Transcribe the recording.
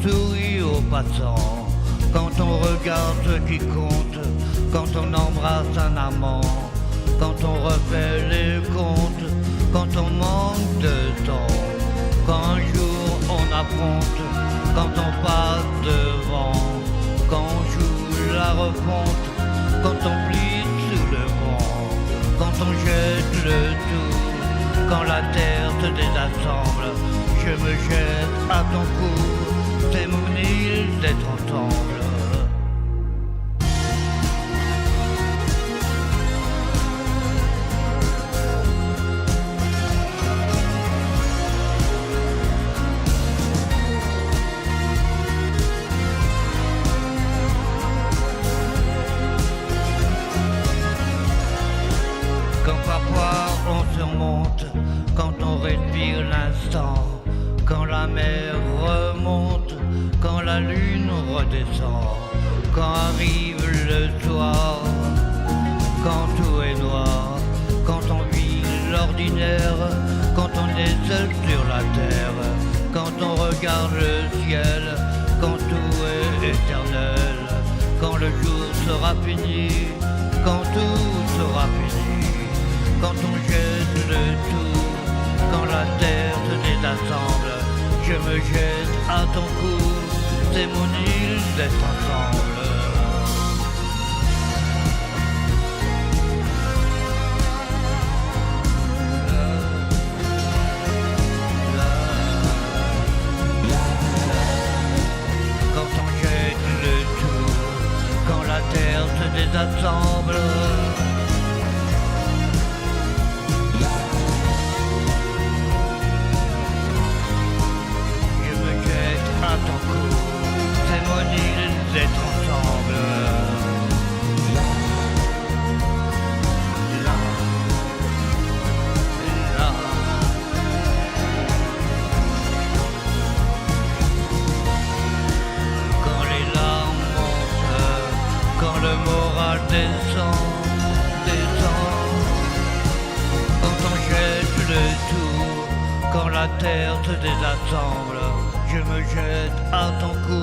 sourit aux passants, quand on regarde ce qui compte, quand on embrasse un amant, quand on refait les comptes, quand on manque de temps, quand un jour on affronte, quand on passe devant, quand on joue la refonte, quand on plie sous le vent, quand on jette le tout, quand la terre se désassemble, je me jette à ton cou, c'est mon île d'être ensemble. Quand parfois on surmonte, quand on respire l'instant, quand la mer remonte, quand la lune redescend, quand arrive le soir, quand tout est noir, quand on vit l'ordinaire, quand on est seul sur la terre, quand on regarde le ciel, quand tout est éternel, quand le jour sera fini, quand tout sera fini, quand on jette le tout, quand la terre se désassemble, je me jette à ton cou, c'est mon île d'être ensemble. Quand on jette le tout, quand la terre se désassemble, à ton cou, c'est mon île d'être ensemble. Là, là, là. Quand les larmes montent, quand le moral descend, quand on jette le tout, quand la terre se désassemble, je me jette à ton cou,